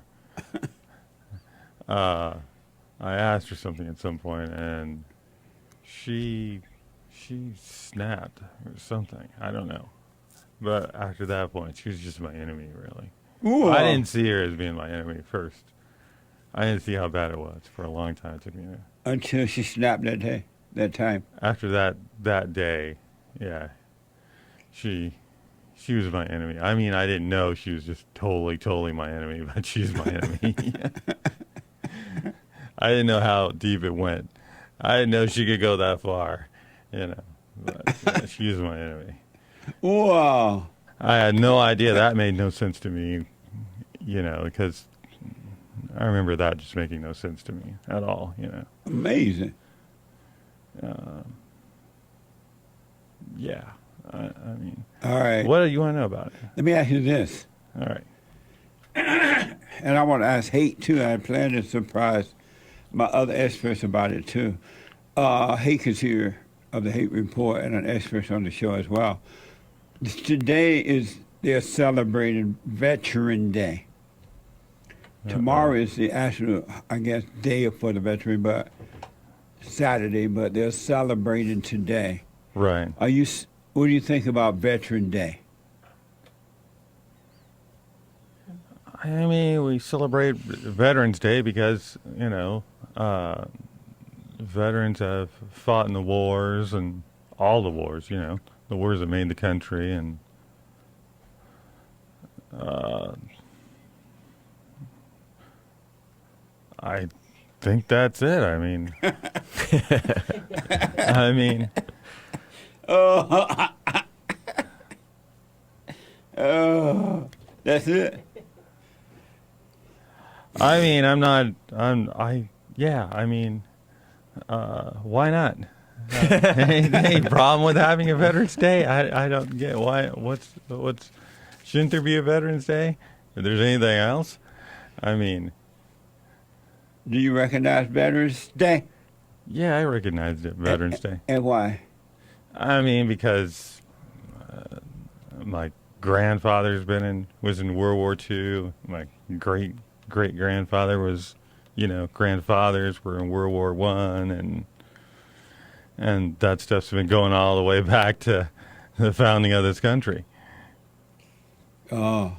I asked her something at some point, and she snapped or something. I don't know. But after that point, she was just my enemy, really. Ooh. I didn't see her as being my enemy first. I didn't see how bad it was for a long time. It took me until she snapped that time. After that day, yeah, she was my enemy. I mean, I didn't know she was just totally my enemy, but she's my enemy. I didn't know how deep it went. I didn't know she could go that far, you know. But yeah, she's my enemy. Wow. I had no idea. That made no sense to me, because I remember that just making no sense to me at all, Amazing. Yeah. I mean. All right. What do you want to know about it? Let me ask you this. All right. And I want to ask Hate, too. I plan to surprise my other experts about it, too. Hate is here of the Hate Report and an expert on the show as well. Today they're celebrating Veteran Day. Tomorrow is the actual, I guess, day for the veteran, but Saturday, but they're celebrating today. Right. What do you think about Veteran Day? I mean, we celebrate Veterans Day because, veterans have fought in the wars and all the wars, the wars that made the country. And I think that's it. I mean, That's it. I mean, why not? Any problem with having a Veterans Day? I don't get why. Shouldn't there be a Veterans Day? If there's anything else, I mean. Do you recognize Veterans Day? Yeah, I recognize Veterans Day. And why? I mean, because my grandfather's was in World War II. My great grandfather was, grandfathers were in World War I, and that stuff's been going all the way back to the founding of this country. Oh.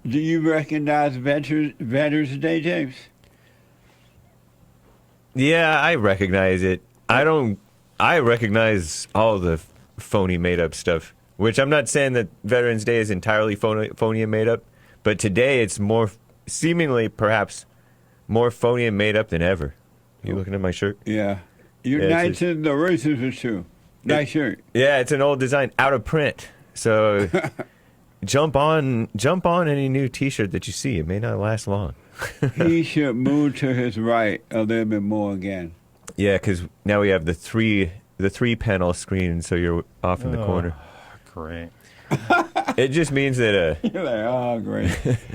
Do you recognize Veterans Day, James? Yeah, I recognize it. I recognize all the phony made-up stuff, which I'm not saying that Veterans Day is entirely phony and made-up, but today it's seemingly perhaps more phony and made-up than ever. You looking at my shirt? Yeah. United the Races is true. Nice shirt. Yeah, it's an old design, out of print. So jump on any new T-shirt that you see. It may not last long. He should move to his right a little bit more again. Yeah, because now we have the three panel screen, so you're off in the corner. Great. It just means that You're like, oh, great.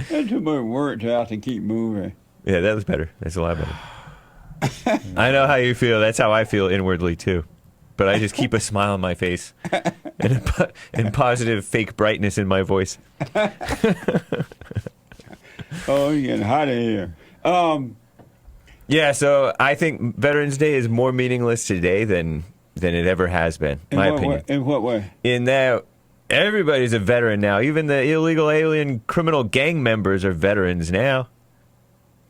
That's too much work to have to keep moving. Yeah, that was better. That's a lot better. I know how you feel. That's how I feel inwardly too. But I just keep a smile on my face and positive fake brightness in my voice. Oh, you're getting hot in here. Yeah, so I think Veterans Day is more meaningless today than it ever has been, my opinion. In what way? In that everybody's a veteran now. Even the illegal alien criminal gang members are veterans now.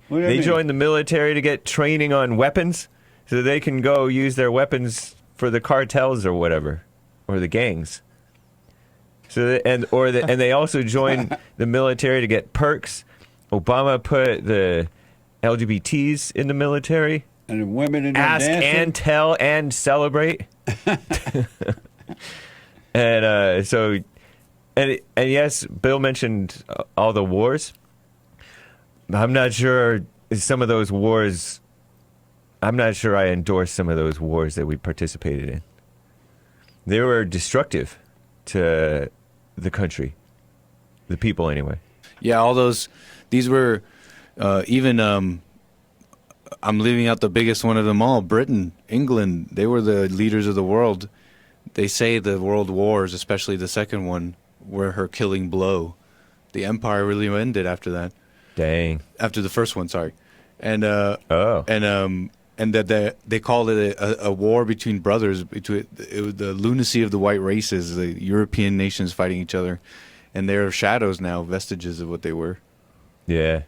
They joined the military to get training on weapons so they can go use their weapons for the cartels or whatever, or the gangs. So and they also joined the military to get perks. Obama put the LGBTs in the military. And the women in ask dancing. And tell and celebrate. And and yes, Bill mentioned all the wars. I'm not sure some of those wars. I'm not sure I endorse some of those wars that we participated in. They were destructive to the country, the people anyway. Yeah, all those. These were even. I'm leaving out the biggest one of them all. Britain, England. They were the leaders of the world. They say the world wars, especially the second one, were her killing blow. The empire really ended after that. Dang. After the first one, sorry. And that they called it a war between brothers, between the lunacy of the white races, the European nations fighting each other, and they're shadows now, vestiges of what they were. Yeah,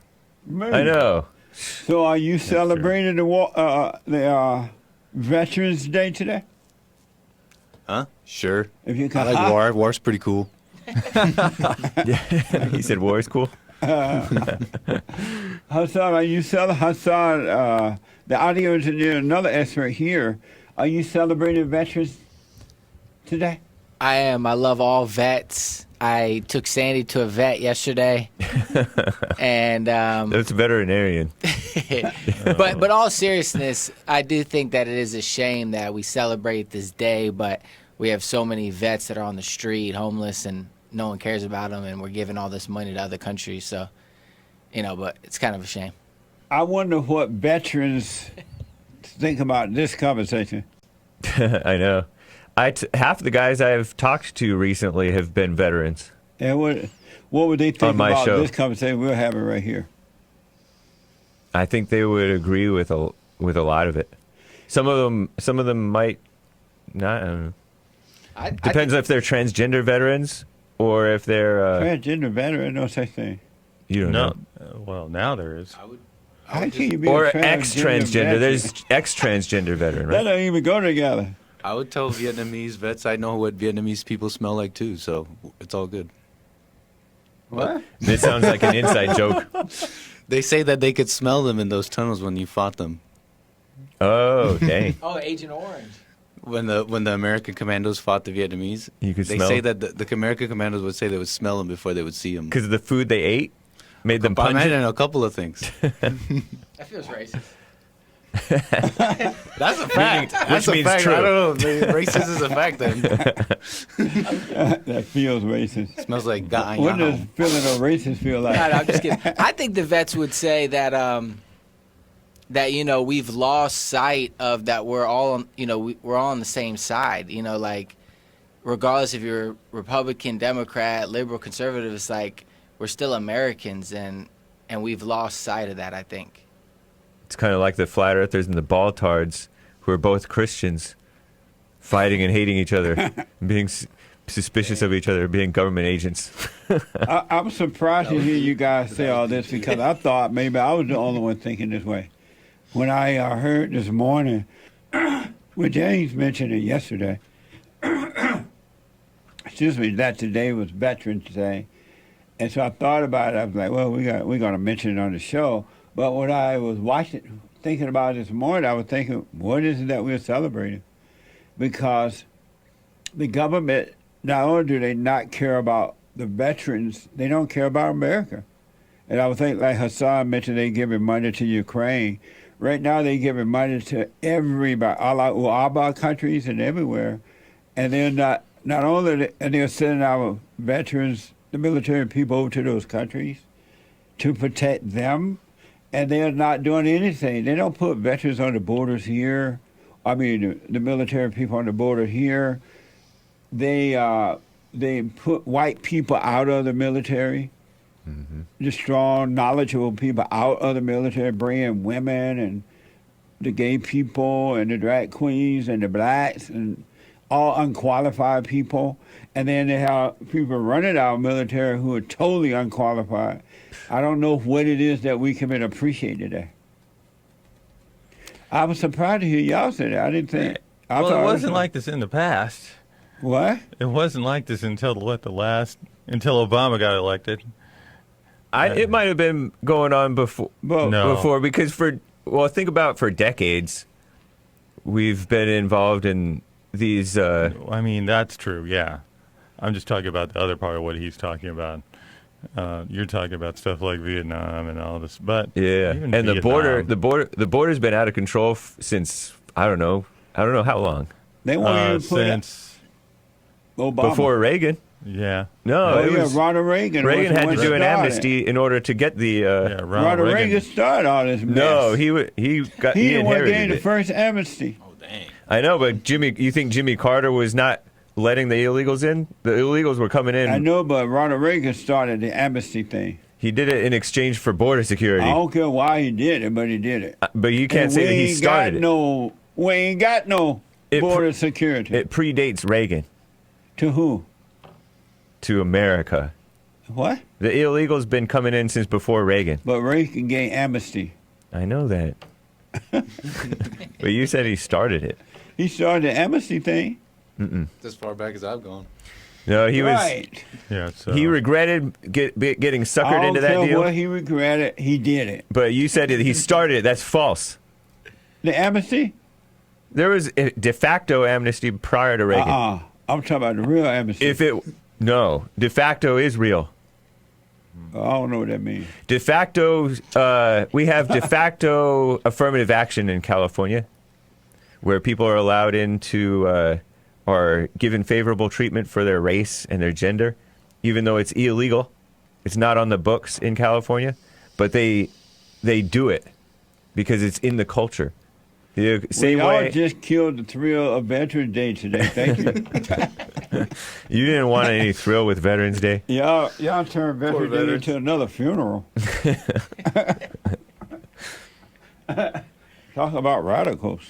Man. I know. So, are you celebrating the Veterans Day today? Huh? Sure. If you I like war. War's pretty cool. Yeah, he said war is cool. Hassan, are you Hassan, the audio engineer, another expert here. Are you celebrating Veterans today? I am. I love all vets. I took Sandy to a vet yesterday, and that's veterinarian. but all seriousness, I do think that it is a shame that we celebrate this day, but we have so many vets that are on the street, homeless, and no one cares about them, and we're giving all this money to other countries. So, but it's kind of a shame. I wonder what veterans think about this conversation. I know. Half the guys I've talked to recently have been veterans. And what would they think about this conversation we're having right here? I think they would agree with a lot of it. Some of them might not. I don't know. Depends if they're transgender veterans or if they're transgender veteran. No such thing. You don't know. Well, now there is. How can you be or a ex-transgender. There's ex-transgender veteran, right? That don't even go together. I would tell Vietnamese vets I know what Vietnamese people smell like too, so it's all good. What? This sounds like an inside joke. They say that they could smell them in those tunnels when you fought them. Oh, dang. Oh, Agent Orange. When the American commandos fought the Vietnamese, you could they smell say that the American commandos would say they would smell them before they would see them. Because of the food they ate? Made them pungent? And a couple of things. That feels racist. That's a fact. Which means true. I don't know. Racist is a fact then. That feels racist. Smells like guy. What does feeling of racist feel like? No, I'm just kidding. I think the vets would say that that we've lost sight of that we're all we're all on the same side. Like regardless if you're Republican, Democrat, liberal, conservative, it's like we're still Americans and we've lost sight of that, I think. It's kind of like the flat earthers and the baltards, who are both Christians, fighting and hating each other, being suspicious of each other, being government agents. I'm surprised to hear you guys say all this because I thought maybe I was the only one thinking this way. When I heard this morning, when James mentioned it yesterday, excuse me, that today was Veterans Day, and so I thought about it. I was like, well, we're gonna mention it on the show. But when I was thinking about it this morning, I was thinking, what is it that we're celebrating? Because the government, not only do they not care about the veterans, they don't care about America. And I would think, like Hassan mentioned, they giving money to Ukraine. Right now, they're giving money to everybody, all our countries and everywhere. And they're not only, and they're sending our veterans, the military people over to those countries to protect them. And they're not doing anything. They don't put veterans on the borders here. I mean, the military people on the border here. They put white people out of the military. Mm-hmm. The strong, knowledgeable people out of the military, bringing women and the gay people and the drag queens and the blacks and all unqualified people. And then they have people running our military who are totally unqualified. I don't know what it is that we can appreciate today. I was surprised to hear y'all say that. I didn't think. Well, it wasn't like this in the past. What? It wasn't like this until Obama got elected. It might have been going on before. Before because think about for decades, we've been involved in these. I mean, that's true. Yeah, I'm just talking about the other part of what he's talking about. You're talking about stuff like Vietnam and all this, but yeah, and Vietnam, the border's been out of control since I don't know how long. They won't even put since Obama. Before Reagan. Yeah. No, it was Ronald Reagan. Reagan had to do an amnesty in order to get the. Ronald Reagan started all this mess. No, he inherited the first amnesty. Oh dang! I know, but you think Jimmy Carter was not letting the illegals in? The illegals were coming in. I know, but Ronald Reagan started the amnesty thing. He did it in exchange for border security. I don't care why he did it, but he did it. But you can't say that he started it. We ain't got no border security. It predates Reagan. To who? To America. What? The illegals been coming in since before Reagan. But Reagan gave amnesty. I know that. But you said he started it. He started the amnesty thing. Mm-mm. As far back as I've gone. No, he was. Yeah, so. He regretted getting suckered into that deal. I don't care what he regretted. He did it. But you said he started it. That's false. The amnesty? There was a de facto amnesty prior to Reagan. I'm talking about the real amnesty. No, de facto is real. I don't know what that means. De facto, we have de facto affirmative action in California, where people are allowed into or given favorable treatment for their race and their gender, even though it's illegal. It's not on the books in California, but they do it because it's in the culture. The same y'all way. just killed the thrill of Veterans Day today. Thank you. You didn't want any thrill with Veterans Day. Y'all turned Veterans Day into another funeral. Talk about radicals.